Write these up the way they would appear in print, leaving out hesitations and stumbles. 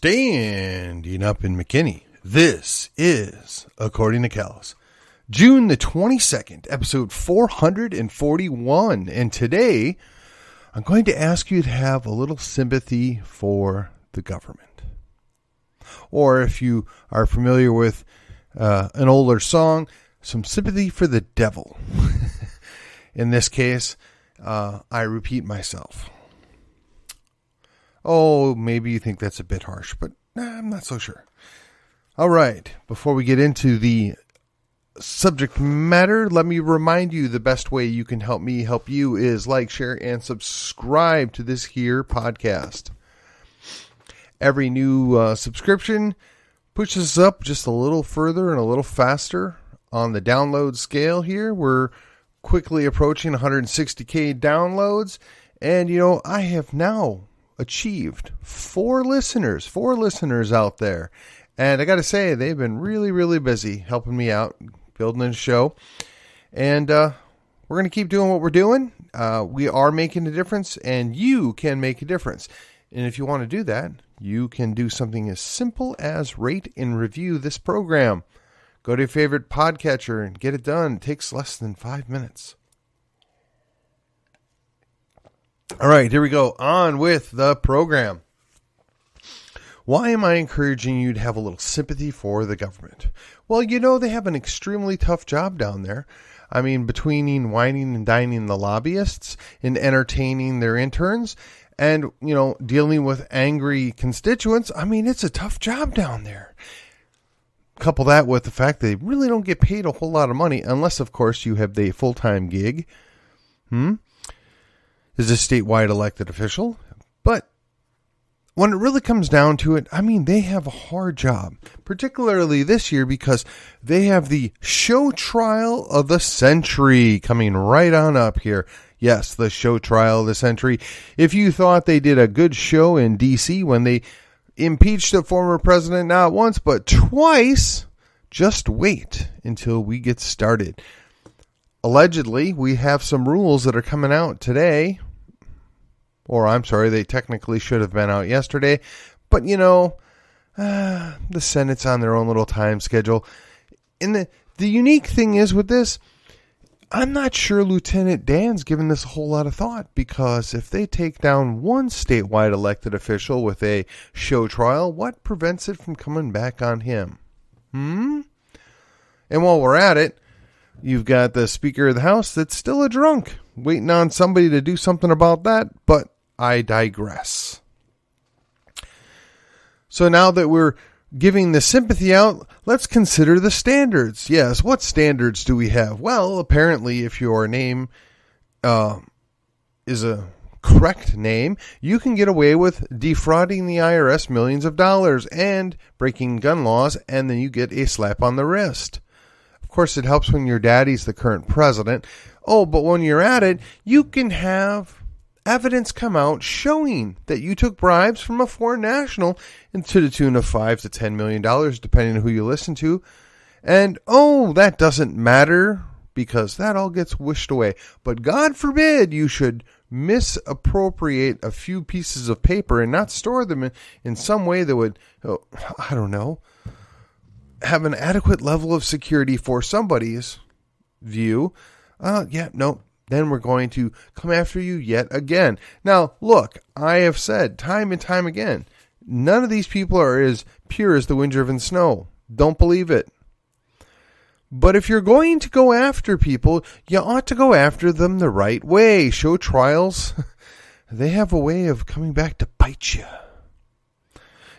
Standing up in McKinney, this is According to Callus, June the 22nd, episode 441. And today, I'm going to ask you to have a little sympathy for the government. Or if you are familiar with an older song, some sympathy for the devil. In this case, I repeat myself. Oh, maybe you think that's a bit harsh, but I'm not so sure. All right, before we get into the subject matter, let me remind you the best way you can help me help you is like, share, and subscribe to this here podcast. Every new subscription pushes us up just a little further and a little faster on the download scale here. We're quickly approaching 160K downloads, and I have now achieved four listeners out there. And I got to say, they've been really, really busy helping me out, building a show. And we're going to keep doing what we're doing. We are making a difference, and you can make a difference. And if you want to do that, you can do something as simple as rate and review this program. Go to your favorite podcatcher and get it done. It takes less than 5 minutes. All right, here we go. On with the program. Why am I encouraging you to have a little sympathy for the government? Well, they have an extremely tough job down there. I mean, between whining and dining the lobbyists and entertaining their interns and, dealing with angry constituents, I mean, it's a tough job down there. Couple that with the fact they really don't get paid a whole lot of money unless, of course, you have the full-time gig. Is a statewide elected official. But when it really comes down to it, I mean, they have a hard job, particularly this year because they have the show trial of the century coming right on up here. Yes, the show trial of the century. If you thought they did a good show in D.C. when they impeached a former president not once but twice, just wait until we get started. Allegedly, we have some rules that are coming out today. Or, I'm sorry, they technically should have been out yesterday. But, the Senate's on their own little time schedule. And the unique thing is with this, I'm not sure Lieutenant Dan's given this a whole lot of thought. Because if they take down one statewide elected official with a show trial, what prevents it from coming back on him? And while we're at it, you've got the Speaker of the House that's still a drunk, waiting on somebody to do something about that, but I digress. So now that we're giving the sympathy out, let's consider the standards. Yes, what standards do we have? Well, apparently if your name is a correct name, you can get away with defrauding the IRS millions of dollars and breaking gun laws, and then you get a slap on the wrist. Of course, it helps when your daddy's the current president. Oh, but when you're at it, you can have evidence come out showing that you took bribes from a foreign national to the tune of $5 to $10 million, depending on who you listen to. And, that doesn't matter because that all gets wished away. But God forbid you should misappropriate a few pieces of paper and not store them in some way that would, have an adequate level of security for somebody's view. Then we're going to come after you yet again. Now, look, I have said time and time again, none of these people are as pure as the wind-driven snow. Don't believe it. But if you're going to go after people, you ought to go after them the right way. Show trials, they have a way of coming back to bite you.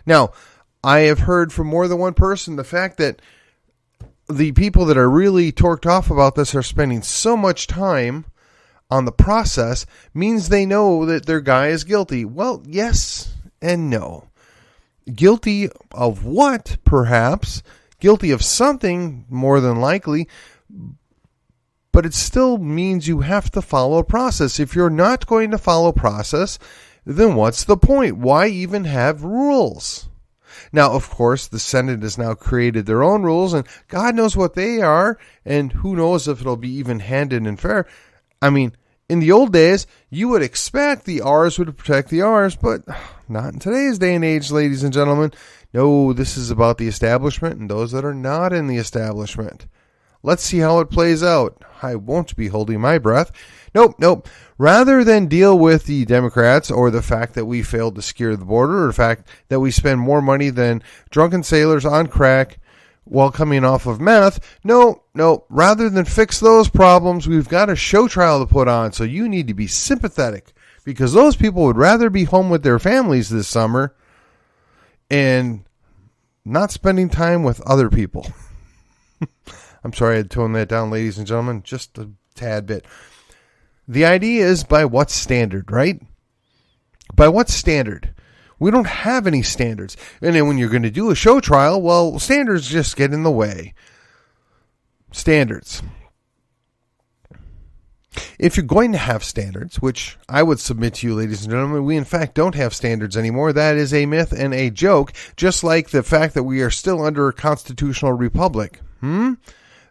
Now, I have heard from more than one person the fact that the people that are really torqued off about this are spending so much time on the process means they know that their guy is guilty. Well, yes and no. Guilty of what, perhaps? Guilty of something, more than likely. But it still means you have to follow a process. If you're not going to follow process, then what's the point? Why even have rules? Now, of course, the Senate has now created their own rules, and God knows what they are, and who knows if it'll be even-handed and fair. I mean, in the old days, you would expect the R's would protect the R's, but not in today's day and age, ladies and gentlemen. No, this is about the establishment and those that are not in the establishment. Let's see how it plays out. I won't be holding my breath. Nope. Rather than deal with the Democrats or the fact that we failed to secure the border or the fact that we spend more money than drunken sailors on crack while coming off of meth, no. Rather than fix those problems, we've got a show trial to put on. So you need to be sympathetic because those people would rather be home with their families this summer and not spending time with other people. I'm sorry I had to tone that down, ladies and gentlemen, just a tad bit. The idea is by what standard, right? By what standard? We don't have any standards. And then when you're going to do a show trial, well, standards just get in the way. Standards. If you're going to have standards, which I would submit to you, ladies and gentlemen, we in fact don't have standards anymore. That is a myth and a joke, just like the fact that we are still under a constitutional republic.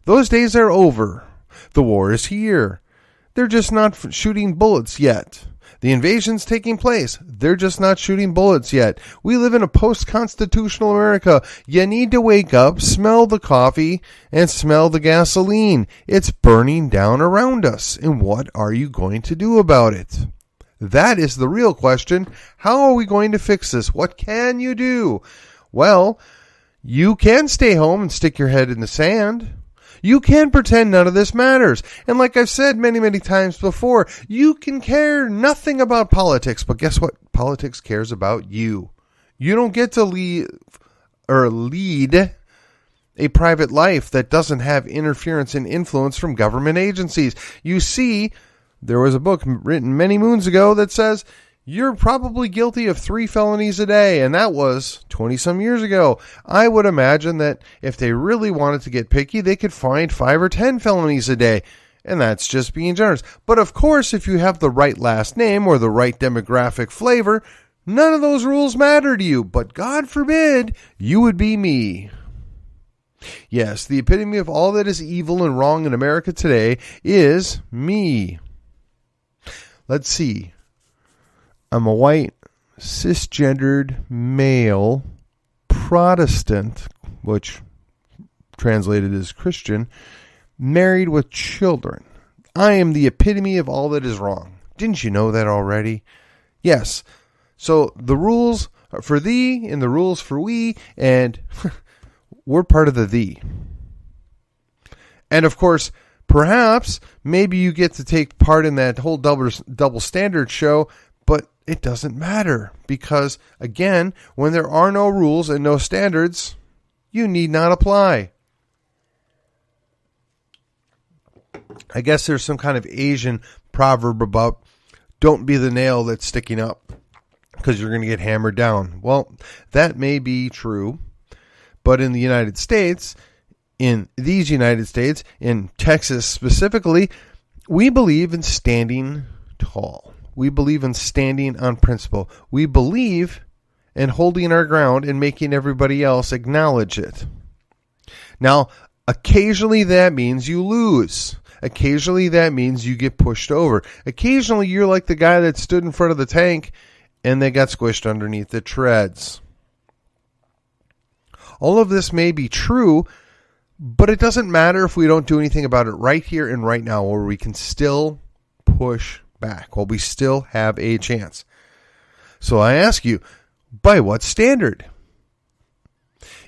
Those days are over. The war is here. They're just not shooting bullets yet. The invasion's taking place. They're just not shooting bullets yet. We live in a post-constitutional America. You need to wake up, smell the coffee, and smell the gasoline. It's burning down around us. And what are you going to do about it? That is the real question. How are we going to fix this? What can you do? Well, you can stay home and stick your head in the sand. You can pretend none of this matters. And like I've said many, many times before, you can care nothing about politics. But guess what? Politics cares about you. You don't get to lead a private life that doesn't have interference and influence from government agencies. You see, there was a book written many moons ago that says you're probably guilty of 3 felonies a day, and that was 20-some years ago. I would imagine that if they really wanted to get picky, they could find 5 or 10 felonies a day, and that's just being generous. But of course, if you have the right last name or the right demographic flavor, none of those rules matter to you. But God forbid you would be me. Yes, the epitome of all that is evil and wrong in America today is me. Let's see. I'm a white, cisgendered, male, Protestant, which translated as Christian, married with children. I am the epitome of all that is wrong. Didn't you know that already? Yes. So the rules are for thee and the rules for we, and we're part of the thee. And of course, perhaps, maybe you get to take part in that whole double standard show, but it doesn't matter because, again, when there are no rules and no standards, you need not apply. I guess there's some kind of Asian proverb about don't be the nail that's sticking up because you're going to get hammered down. Well, that may be true, but in the United States, in Texas specifically, we believe in standing tall. We believe in standing on principle. We believe in holding our ground and making everybody else acknowledge it. Now, occasionally that means you lose. Occasionally that means you get pushed over. Occasionally you're like the guy that stood in front of the tank and they got squished underneath the treads. All of this may be true, but it doesn't matter if we don't do anything about it right here and right now, where we can still push back, while we still have a chance. So I ask you, by what standard?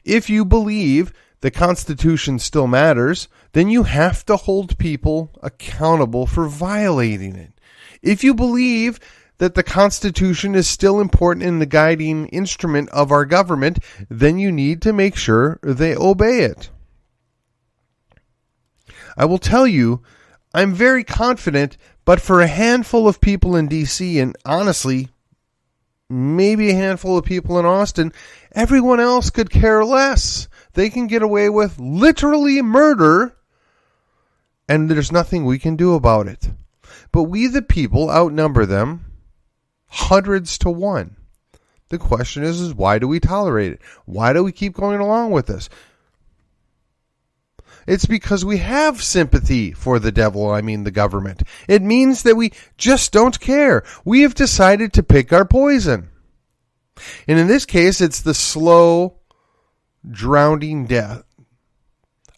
If you believe the Constitution still matters, then you have to hold people accountable for violating it. If you believe that the Constitution is still important in the guiding instrument of our government, then you need to make sure they obey it. I will tell you, I'm very confident, but for a handful of people in D.C., and honestly, maybe a handful of people in Austin, everyone else could care less. They can get away with literally murder, and there's nothing we can do about it. But we, the people, outnumber them hundreds to one. The question is why do we tolerate it? Why do we keep going along with this? It's because we have sympathy for the devil, the government. It means that we just don't care. We have decided to pick our poison. And in this case, it's the slow, drowning death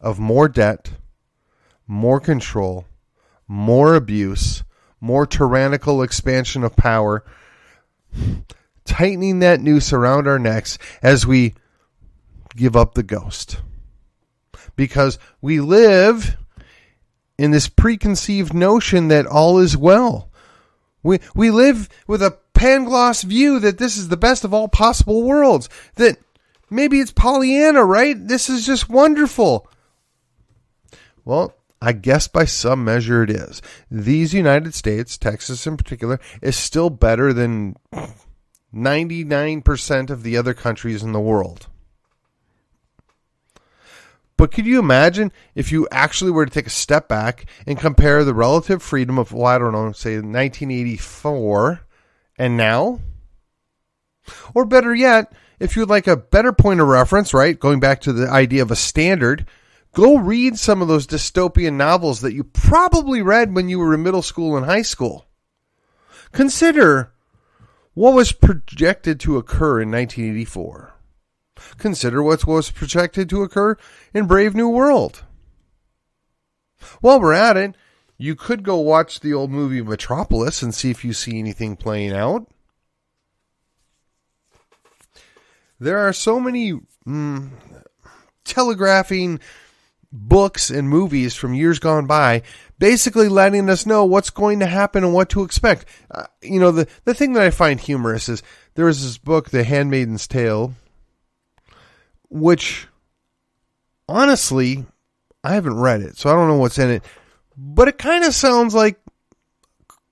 of more debt, more control, more abuse, more tyrannical expansion of power, tightening that noose around our necks as we give up the ghost. Because we live in this preconceived notion that all is well. We live with a Pangloss view that this is the best of all possible worlds. That maybe it's Pollyanna, right? This is just wonderful. Well, I guess by some measure it is. These United States, Texas in particular, is still better than 99% of the other countries in the world. But could you imagine if you actually were to take a step back and compare the relative freedom of, well, I don't know, say 1984 and now? Or better yet, if you'd like a better point of reference, right, going back to the idea of a standard, go read some of those dystopian novels that you probably read when you were in middle school and high school. Consider what was projected to occur in 1984. Consider what was projected to occur in Brave New World. While we're at it, you could go watch the old movie Metropolis and see if you see anything playing out. There are so many telegraphing books and movies from years gone by, basically letting us know what's going to happen and what to expect. The thing that I find humorous is there was this book, The Handmaid's Tale, which, honestly, I haven't read it, so I don't know what's in it. But it kind of sounds like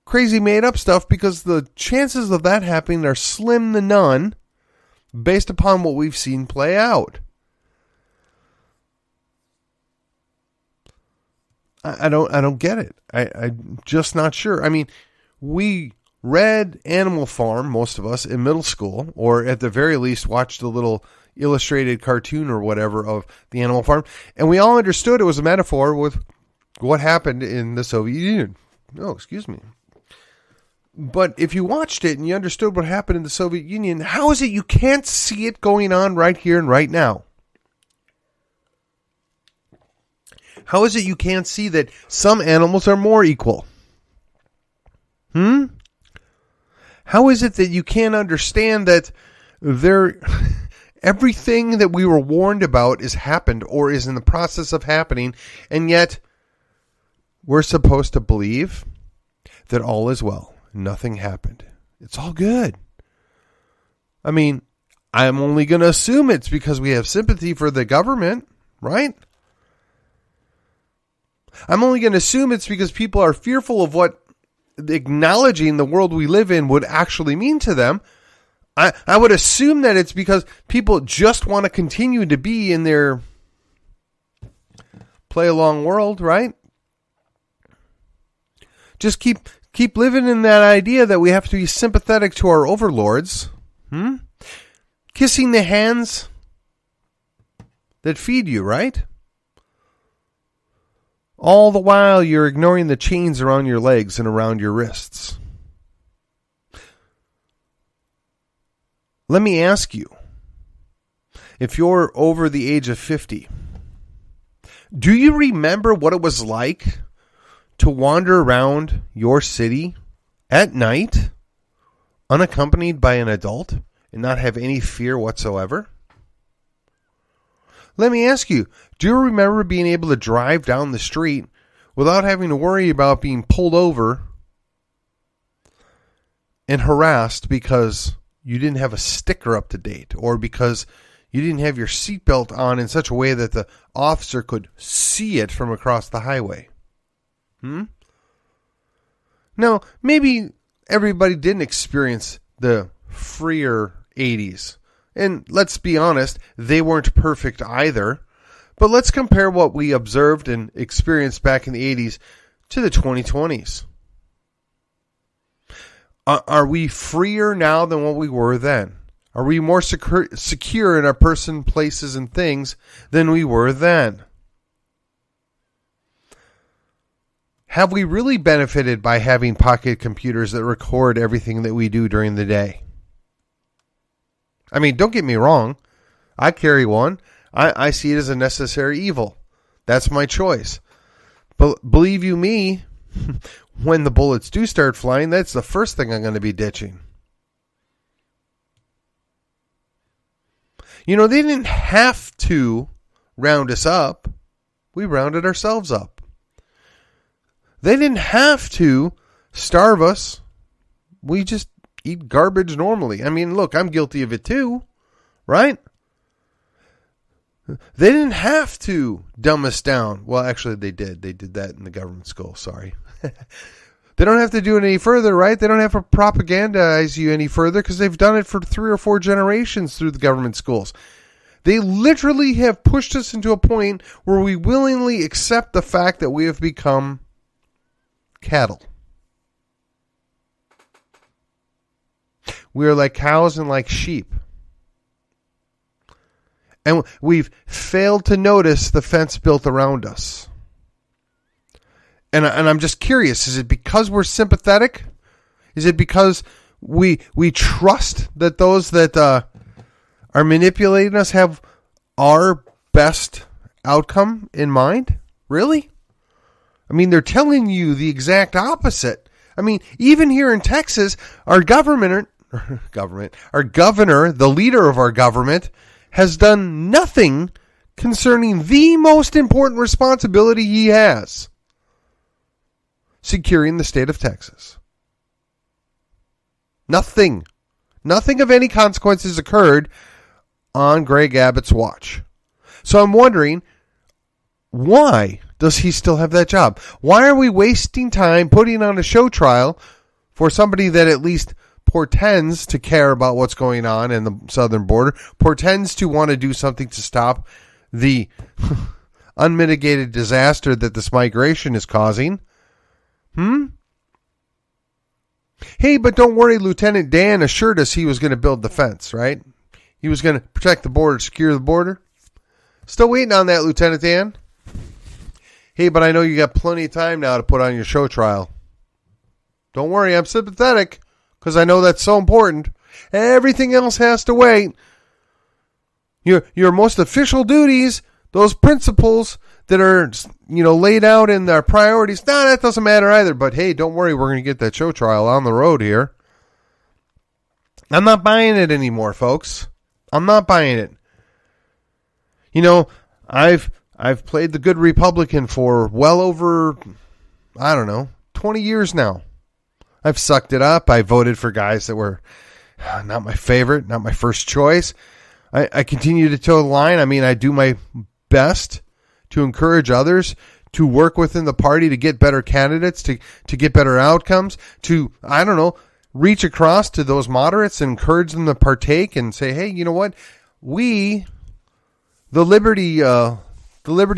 crazy made-up stuff because the chances of that happening are slim to none based upon what we've seen play out. I don't get it. I'm just not sure. I mean, we read Animal Farm, most of us, in middle school, or at the very least watched a little illustrated cartoon or whatever of the Animal Farm, and we all understood it was a metaphor with what happened in the Soviet Union. No, excuse me. But if you watched it and you understood what happened in the Soviet Union, how is it you can't see it going on right here and right now? How is it you can't see that some animals are more equal? How is it that you can't understand that everything that we were warned about is happened or is in the process of happening, and yet we're supposed to believe that all is well. Nothing happened. It's all good. I mean, I'm only going to assume it's because we have sympathy for the government, right? I'm only going to assume it's because people are fearful of what acknowledging the world we live in would actually mean to them. I would assume that it's because people just want to continue to be in their play along world, right? Just keep living in that idea that we have to be sympathetic to our overlords. Kissing the hands that feed you, right? All the while you're ignoring the chains around your legs and around your wrists. Let me ask you, if you're over the age of 50, do you remember what it was like to wander around your city at night, unaccompanied by an adult, and not have any fear whatsoever? Let me ask you, do you remember being able to drive down the street without having to worry about being pulled over and harassed because you didn't have a sticker up to date, or because you didn't have your seatbelt on in such a way that the officer could see it from across the highway? Now, maybe everybody didn't experience the freer 80s. And let's be honest, they weren't perfect either. But let's compare what we observed and experienced back in the 80s to the 2020s. Are we freer now than what we were then? Are we more secure in our person, places, and things than we were then? Have we really benefited by having pocket computers that record everything that we do during the day? I mean, don't get me wrong. I carry one. I see it as a necessary evil. That's my choice. But believe you me, when the bullets do start flying, that's the first thing I'm going to be ditching. You know, they didn't have to round us up. We rounded ourselves up. They didn't have to starve us. We just eat garbage normally. I mean, look, I'm guilty of it too, right? They didn't have to dumb us down. Well, actually, they did. They did that in the government school. Sorry. They don't have to do it any further, right? They don't have to propagandize you any further because they've done it for 3 or 4 generations through the government schools. They literally have pushed us into a point where we willingly accept the fact that we have become cattle. We are like cows and like sheep. And we've failed to notice the fence built around us. And I'm just curious, is it because we're sympathetic? Is it because we trust that those that are manipulating us have our best outcome in mind? Really? I mean, they're telling you the exact opposite. I mean, even here in Texas, our governor, the leader of our government, has done nothing concerning the most important responsibility he has: securing the state of Texas. Nothing of any consequences occurred on Greg Abbott's watch. So I'm wondering, why does he still have that job? Why are we wasting time putting on a show trial for somebody that at least portends to care about what's going on in the southern border, portends to want to do something to stop the unmitigated disaster that this migration is causing? Hey, but don't worry, Lieutenant Dan assured us he was going to build the fence, right? He was going to protect the border, secure the border. Still waiting on that, Lieutenant Dan. Hey, but I know you got plenty of time now to put on your show trial. Don't worry, I'm sympathetic because I know that's so important. Everything else has to wait. Your most official duties, those principles that are, laid out in their priorities, that doesn't matter either. But hey, don't worry, we're going to get that show trial on the road here. I'm not buying it anymore, folks. I'm not buying it. I've played the good Republican for well over, 20 years now. I've sucked it up. I voted for guys that were not my favorite, not my first choice. I continue to toe the line. I mean, I do my best to encourage others to work within the party to get better candidates, to get better outcomes, to, reach across to those moderates and encourage them to partake and say, hey, you know what? We, the Liberty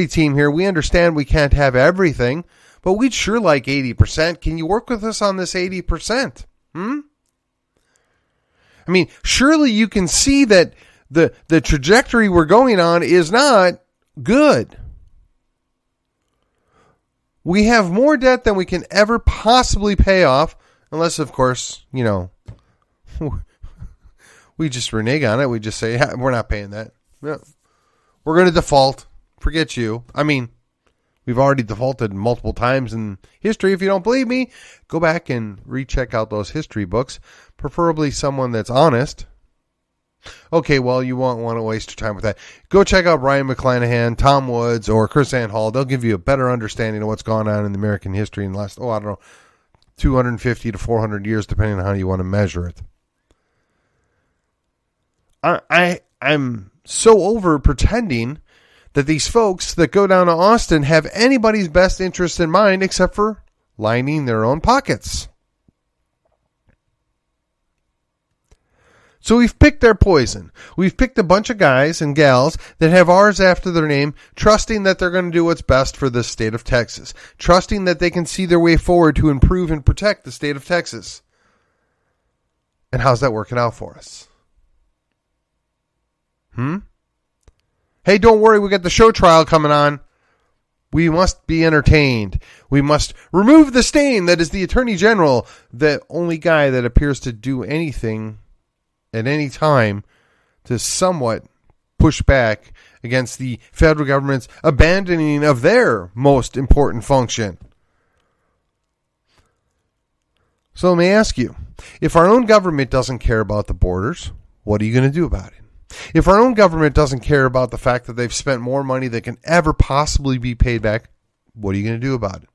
team here, we understand we can't have everything, but we'd sure like 80%. Can you work with us on this 80%? I mean, surely you can see that the trajectory we're going on is not good. We have more debt than we can ever possibly pay off, unless, of course, we just renege on it. We just say, yeah, we're not paying that. Yeah. We're going to default. Forget you. I mean, we've already defaulted multiple times in history. If you don't believe me, go back and recheck out those history books. Preferably someone that's honest. Okay, well, you won't want to waste your time with that. Go check out Brian McClanahan, Tom Woods, or Chris Ann Hall. They'll give you a better understanding of what's gone on in American history in the last, 250 to 400 years, depending on how you want to measure it. I'm so over pretending that these folks that go down to Austin have anybody's best interest in mind except for lining their own pockets. So we've picked their poison. We've picked a bunch of guys and gals that have ours after their name, trusting that they're going to do what's best for the state of Texas, trusting that they can see their way forward to improve and protect the state of Texas. And how's that working out for us? Hey, don't worry, we got the show trial coming on. We must be entertained. We must remove the stain that is the Attorney General, the only guy that appears to do anything at any time to somewhat push back against the federal government's abandoning of their most important function. So let me ask you, if our own government doesn't care about the borders, what are you going to do about it? If our own government doesn't care about the fact that they've spent more money than can ever possibly be paid back, what are you going to do about it?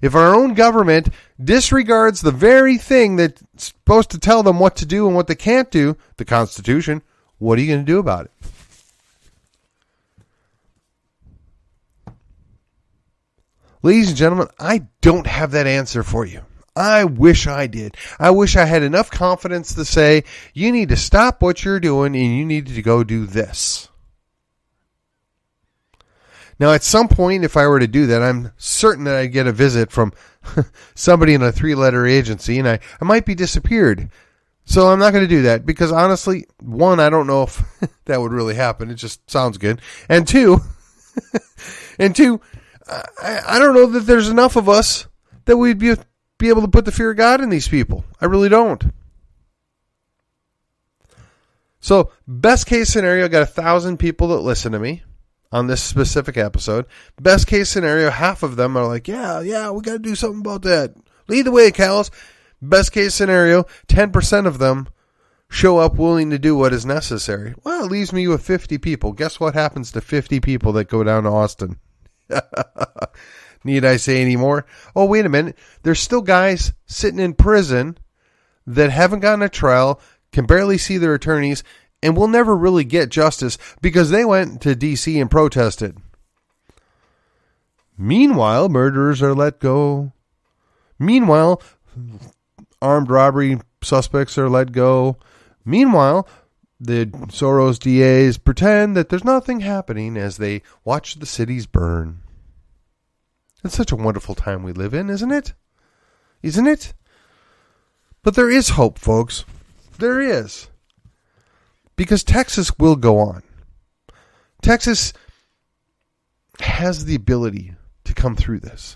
If our own government disregards the very thing that's supposed to tell them what to do and what they can't do, the Constitution, what are you going to do about it? Ladies and gentlemen, I don't have that answer for you. I wish I did. I wish I had enough confidence to say, you need to stop what you're doing and you need to go do this. Now, at some point, if I were to do that, I'm certain that I'd get a visit from somebody in a 3-letter agency, and I might be disappeared. So I'm not going to do that because, honestly, one, I don't know if that would really happen. It just sounds good. And two, I don't know that there's enough of us that we'd be able to put the fear of God in these people. I really don't. So, best case scenario, I got 1,000 people that listen to me on this specific episode. Best case scenario, half of them are like, yeah, we got to do something about that. Lead the way, Cals. Best case scenario, 10% of them show up willing to do what is necessary. Well, it leaves me with 50 people. Guess what happens to 50 people that go down to Austin? Need I say any more? Oh, wait a minute. There's still guys sitting in prison that haven't gotten a trial, can barely see their attorneys, and will never really get justice because they went to D.C. and protested. Meanwhile, murderers are let go. Meanwhile, armed robbery suspects are let go. Meanwhile, the Soros DAs pretend that there's nothing happening as they watch the cities burn. It's such a wonderful time we live in, isn't it? Isn't it? But there is hope, folks. There is. Because Texas will go on. Texas has the ability to come through this.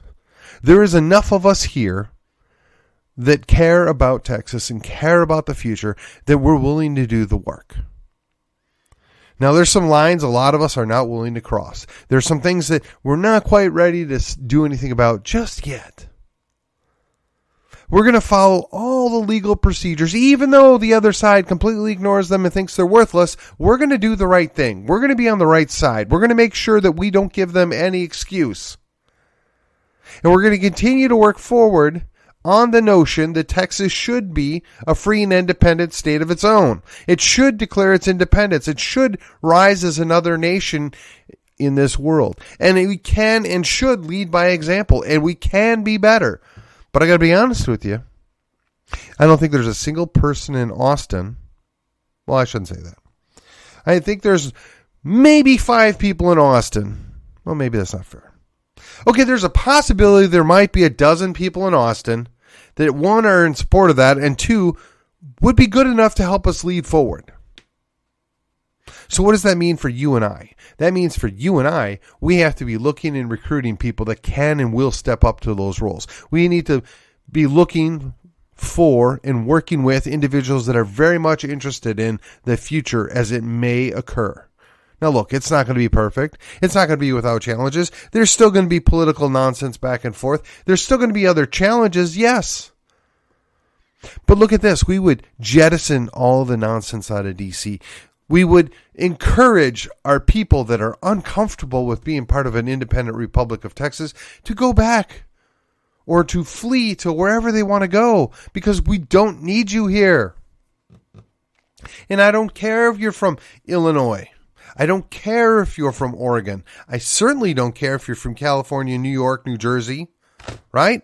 There is enough of us here that care about Texas and care about the future that we're willing to do the work. Now, there's some lines a lot of us are not willing to cross. There's some things that we're not quite ready to do anything about just yet. We're going to follow all the legal procedures, even though the other side completely ignores them and thinks they're worthless. We're going to do the right thing. We're going to be on the right side. We're going to make sure that we don't give them any excuse. And we're going to continue to work forward on the notion that Texas should be a free and independent state of its own. It should declare its independence. It should rise as another nation in this world. And we can and should lead by example. And we can be better. But I got to be honest with you. I don't think there's a single person in Austin. Well, I shouldn't say that. I think there's maybe 5 people in Austin. Well, maybe that's not fair. Okay, there's a possibility there might be a dozen people in Austin that, 1, are in support of that, and 2, would be good enough to help us lead forward. So what does that mean for you and I? That means for you and I, we have to be looking and recruiting people that can and will step up to those roles. We need to be looking for and working with individuals that are very much interested in the future as it may occur. Now, look, it's not going to be perfect. It's not going to be without challenges. There's still going to be political nonsense back and forth. There's still going to be other challenges, yes. But look at this. We would jettison all the nonsense out of D.C. We would encourage our people that are uncomfortable with being part of an independent Republic of Texas to go back or to flee to wherever they want to go because we don't need you here. And I don't care if you're from Illinois. I don't care if you're from Oregon. I certainly don't care if you're from California, New York, New Jersey, right?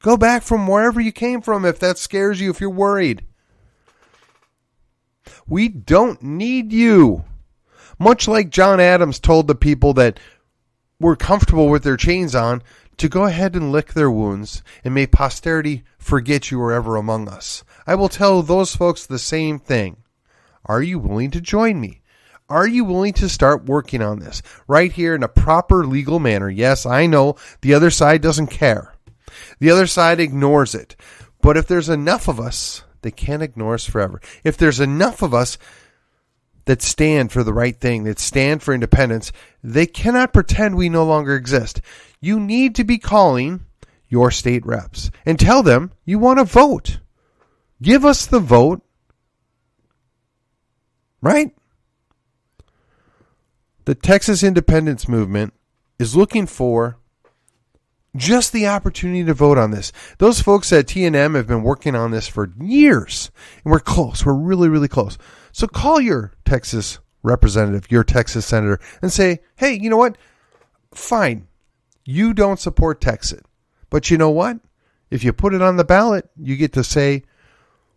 Go back from wherever you came from if that scares you, if you're worried. We don't need you. Much like John Adams told the people that were comfortable with their chains on to go ahead and lick their wounds, and may posterity forget you were ever among us. I will tell those folks the same thing. Are you willing to join me? Are you willing to start working on this right here in a proper legal manner? Yes, I know the other side doesn't care. The other side ignores it. But if there's enough of us, they can't ignore us forever. If there's enough of us that stand for the right thing, that stand for independence, they cannot pretend we no longer exist. You need to be calling your state reps and tell them you want to vote. Give us the vote. Right? The Texas independence movement is looking for just the opportunity to vote on this. Those folks at T&M have been working on this for years, and we're close. We're really, really close. So call your Texas representative, your Texas senator, and say, hey, you know what? Fine. You don't support Texas. But you know what? If you put it on the ballot, you get to say,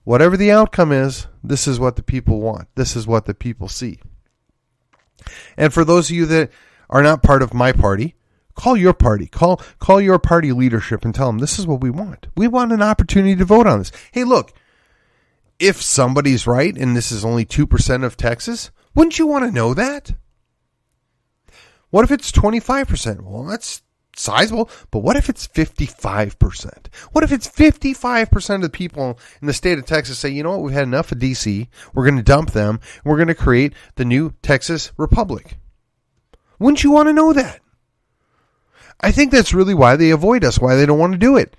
whatever the outcome is, this is what the people want. This is what the people see. And for those of you that are not part of my party, call your party. Call your party leadership and tell them this is what we want. We want an opportunity to vote on this. Hey, look, if somebody's right and this is only 2% of Texas, wouldn't you want to know that? What if it's 25%? Well, that's sizable, but what if it's 55%? What if it's 55% of the people in the state of Texas say, you know what, we've had enough of DC, we're going to dump them, and we're going to create the new Texas Republic? Wouldn't you want to know that? I think that's really why they avoid us, why they don't want to do it.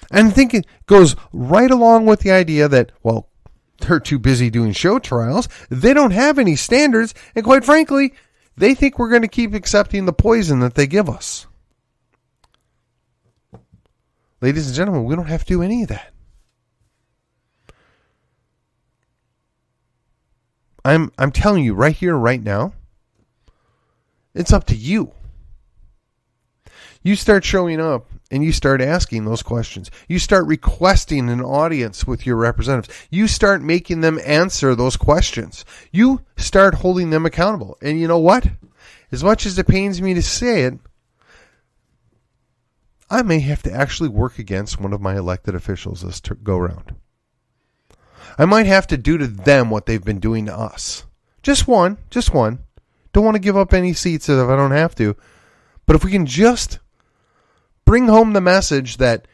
And I think it goes right along with the idea that, well, they're too busy doing show trials, they don't have any standards, and quite frankly, they think we're going to keep accepting the poison that they give us. Ladies and gentlemen, we don't have to do any of that. I'm telling you right here, right now, it's up to you. You start showing up and you start asking those questions. You start requesting an audience with your representatives. You start making them answer those questions. You start holding them accountable. And you know what? As much as it pains me to say it, I may have to actually work against one of my elected officials this go round. I might have to do to them what they've been doing to us. Just one. Don't want to give up any seats if I don't have to. But if we can just bring home the message that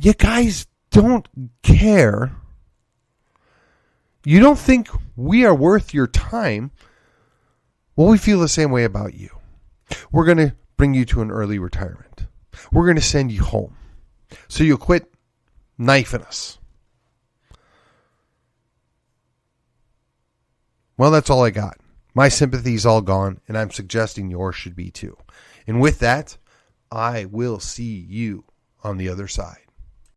you guys don't care, you don't think we are worth your time, well, we feel the same way about you. We're going to bring you to an early retirement. We're going to send you home so you'll quit knifing us. Well, that's all I got. My sympathy's all gone, and I'm suggesting yours should be too. And with that, I will see you on the other side.